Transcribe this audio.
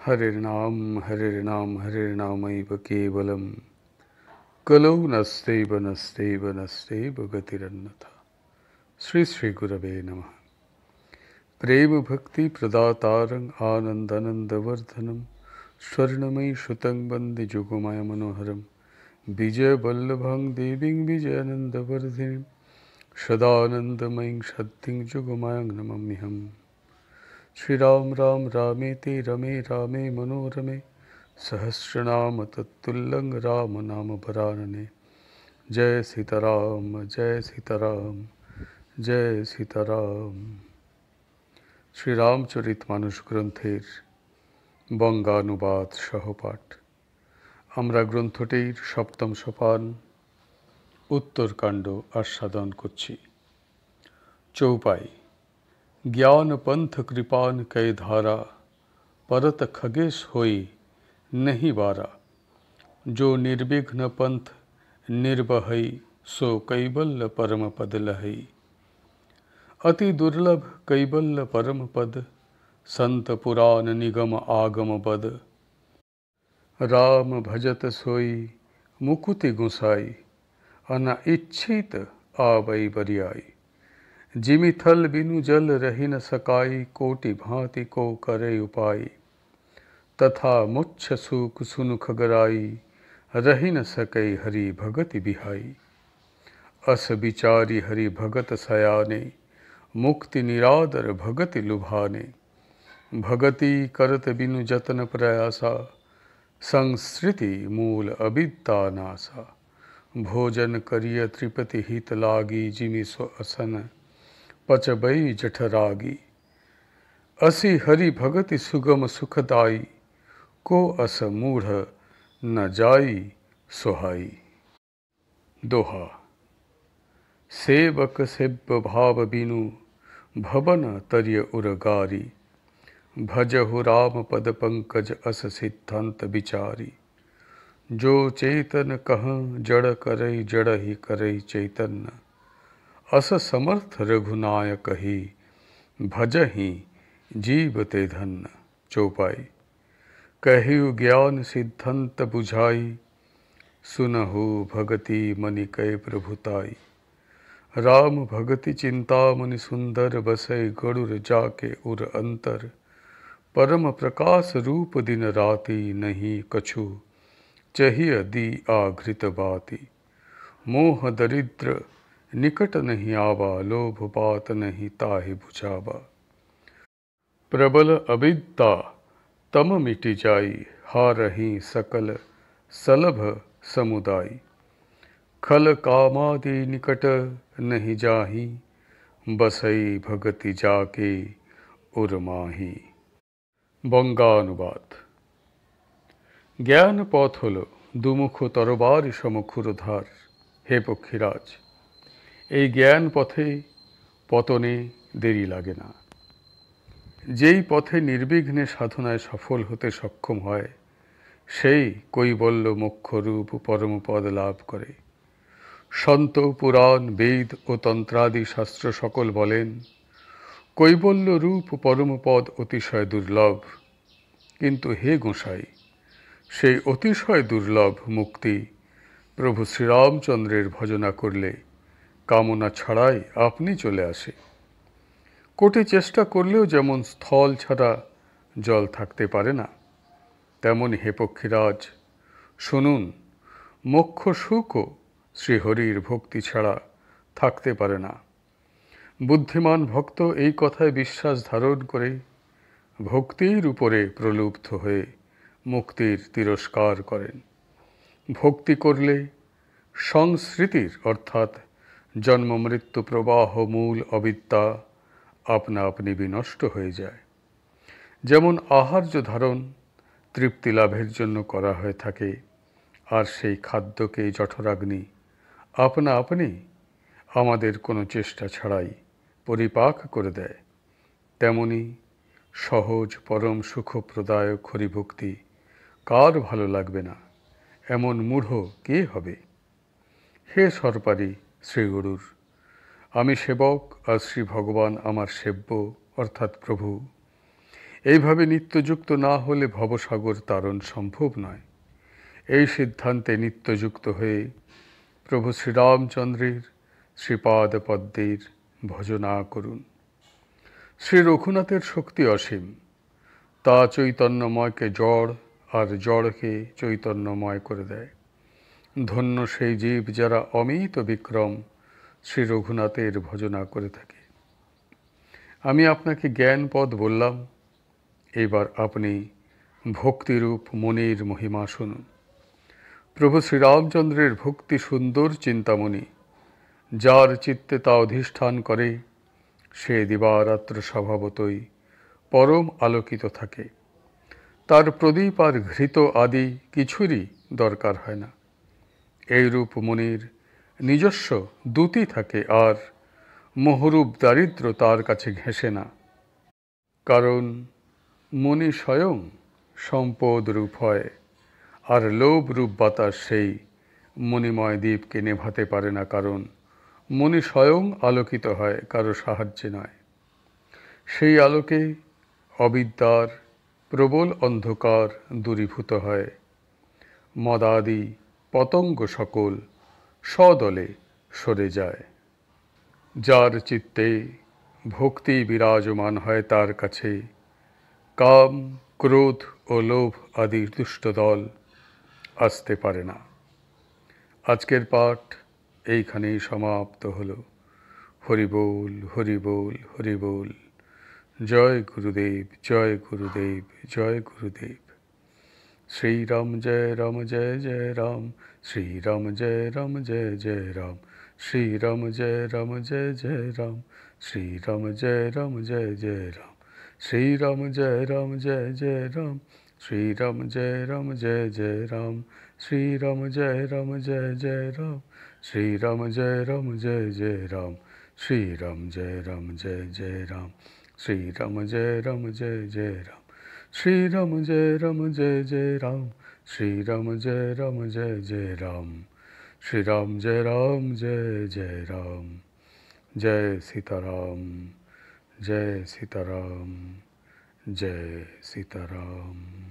हरिर्नामैव केवलम कलौ नस्तेव गतिरन्यथा। श्री श्री गुरवे नमः। प्रेम भक्ति प्रदातारं आनन्दानन्दवर्धनं स्वर्णमयी सुतं वन्दे जुगमाय मनोहरं विजयवल्लभं देवीं विजयानन्दवर्धिनीं सदानन्दमयीं सद्धिं जुगमायं नमाम्यहम्। श्री राम राम रामेति रमे रामे मनोरमे सहस्रनाम तत्तुल्यं राम नाम वरानने। जय सीताराम जय सीताराम जय सीताराम। श्री रामचरित मानस ग्रंथेर बंगानुबाद सहपाठ। आमरा ग्रंथटिर सप्तम सोपान उत्तरकांड आस्वादन करछि। चौपाई। ज्ञान पंथ कृपान कई धारा परत खगेश होई नहीं बारा। जो निर्विघ्न पंथ निर्वहई सो कैवल्य परम पद लहई। अति दुर्लभ कैवल्य परम पद संत पुराण निगम आगम बद। राम भजत सोई मुकुति गुसाई अना इच्छित आवई बरियाई। जिमि थल बिनु जल रही न सकाई कोटि भांति को करे उपाय। तथा मुच्छ सूक सुनु खगराई रही न सकई हरि भगति बिहाई। अस विचारी हरि भगत सयाने मुक्ति निरादर भगति लुभाने। भगति करत बिनु जतन प्रयासा संस्कृति मूल अविद्या नासा। भोजन करिय त्रिपति हित लागी जिमि सो असन पचबई जठरागी। असि हरि भगति सुगम सुखदाई को अस मूढ़ न जाई सोहाई। दोहा। सेवक सेव्य भाव बिनु भवन तरिय उरगारी। भजहु राम पद पंकज अस सिद्धांत विचारी। जो चेतन कहाँ जड़ करई जड़ ही करई चैतन्य। अस समर्थ रघुनायक ही भजहि जीव ते धन्य। चौपाई। कहिउ ज्ञान सिद्धांत बुझाई सुनहु भगति मनि कै प्रभुताई। राम भगति चिंतामणि सुंदर बसई गरुड़ जाके उर अंतर। परम प्रकाश रूप दिन राति नहीं कछु चाहिए दी आघृत बाती। मोह दरिद्र निकट नहीं आवा लोभ बात नहीं ताहि बुझावा। प्रबल अविद्या तम मिटि जाई हारहि सकल सलभ समुदाय। खल कामादि निकट नहीं जाहि बसई भगति जाके उर्माही। बंगानुबाद। ज्ञान पथ हलो दुमुख तरबार समखुर धार। हे पक्षीराज, এই জ্ঞান পথে পতনে দেরি লাগে না। যেই পথে নির্বিঘ্নে সাধনায় সফল হতে সক্ষম হয় সেই কৈবল্য মোক্ষরূপ পরমপদ লাভ করে। সন্ত পুরাণ বেদ ও তন্ত্রাদি শাস্ত্র সকল বলেন কৈবল্য রূপ পরমপদ অতিশয় দুর্লভ। কিন্তু হে গোসাই, সেই অতিশয় দুর্লভ মুক্তি প্রভু শ্রীরামচন্দ্রের ভজনা করলে কামনা ছাড়াই আপনি চলে আসে। কোটি চেষ্টা করলেও যেমন স্থল ছাড়া জল থাকতে পারে না, তেমনি হে পক্ষীরাজ শুনুন, মোক্ষ সুখও শ্রীহরির ভক্তি ছাড়া থাকতে পারে না। বুদ্ধিমান ভক্ত এই কথায় বিশ্বাস ধারণ করে ভক্তির উপরে প্রলুব্ধ হয়ে মুক্তির তিরস্কার করেন। ভক্তি করলে সংস্কৃতির অর্থাৎ জন্ম মৃত্যু প্রবাহ মূল অবিদ্যা আপনা আপনি বিনষ্ট হয়ে যায়। যেমন আহার্য ধারণ তৃপ্তি লাভের জন্য করা হয়ে থাকে, আর সেই খাদ্যকে জঠরাগ্নি আপনা আপনি আমাদের কোনো চেষ্টা ছাড়াই পরিপাক করে দেয়, তেমনি সহজ পরম সুখপ্রদায়ক হরিভক্তি কার ভালো লাগবে না, এমন মূঢ় কে হবে। হে সর্পারি শ্রীগুরুর, আমি সেবক আর শ্রী ভগবান আমার সেব্য অর্থাৎ প্রভু। এইভাবে নিত্যযুক্ত না হলে ভবসাগর তারণ সম্ভব নয়। এই সিদ্ধান্তে নিত্যযুক্ত হয়ে প্রভু শ্রীরামচন্দ্রের শ্রীপাদ পদ্মের ভজনা করুন। শ্রী রঘুনাথের শক্তি অসীম। তা চৈতন্যময়কে জড় আর জড়কে চৈতন্যময় করে দেয়। ধন্য সেই জীব যারা অমিত বিক্রম শ্রী রঘুনাথের ভজনা করে থাকে। আমি আপনাকে জ্ঞান পদ বললাম, এবার আপনি ভক্তিরূপ মনির মহিমা শুনুন। প্রভু শ্রীরামচন্দ্রের ভক্তি সুন্দর চিন্তামণি, যার চিত্তে তা অধিষ্ঠান করে সে দিবারাত্র স্বভাবতই পরম আলোকিত থাকে। তার প্রদীপ আর ঘৃত আদি কিছুরই দরকার হয় না। এইরূপ মনির নিজস্ব দ্যুতি থাকে, আর মোহরূপ দারিদ্র তার কাছে ঘেঁষে না। কারণ মনি স্বয়ং সম্পদ রূপ হয়, আর লোভ রূপ বাতাস সেই মণিময় দ্বীপকে নেভাতে পারে না। কারণ মনি স্বয়ং আলোকিত হয়, কারো সাহায্যে নয়। সেই আলোকে অবিদ্যার প্রবল অন্ধকার দূরীভূত হয়। মদাদি পতঙ্গ সকল সদলে সরে যায়। যার চিত্তে ভক্তি বিরাজমান হয়, তার কাছে কাম, ক্রোধ ও লোভ আদি দুষ্ট দল আসতে পারে না। আজকের পাঠ এইখানেই সমাপ্ত হলো। হরি বল, হরি বল, হরি বল। জয় গুরুদেব, জয় গুরুদেব, জয় গুরুদেব। শ্রীরাম জয় রাম, জয় জয় রাম। শ্রীরাম জয় রাম, জয় জয় রাম। শ্রীরাম জয় রাম, জয় জয় রাম। শ্রীরাম জয় রাম, জয় জয় রাম। শ্রীরাম জয় রাম, জয় জয় রাম। শ্রীরাম জয় রাম, জয় জয় রাম। শ্রীরাম জয় রাম, জয় জয় রাম। শ্রীরাম জয় রাম, জয় জয় রাম। শ্রীরাম জয় রাম, জয় জয় রাম। শ্রীরাম জয় রাম, জয় জয় রাম। শ্রীরাম জয় রাম, জয় জয় রাম। শ্রীরাম জয় রাম, জয় জয় রাম। শ্রীরাম জয় রাম, জয় জয় রাম। জয় সীতারাম, জয় সীতারাম, জয় সীতারাম।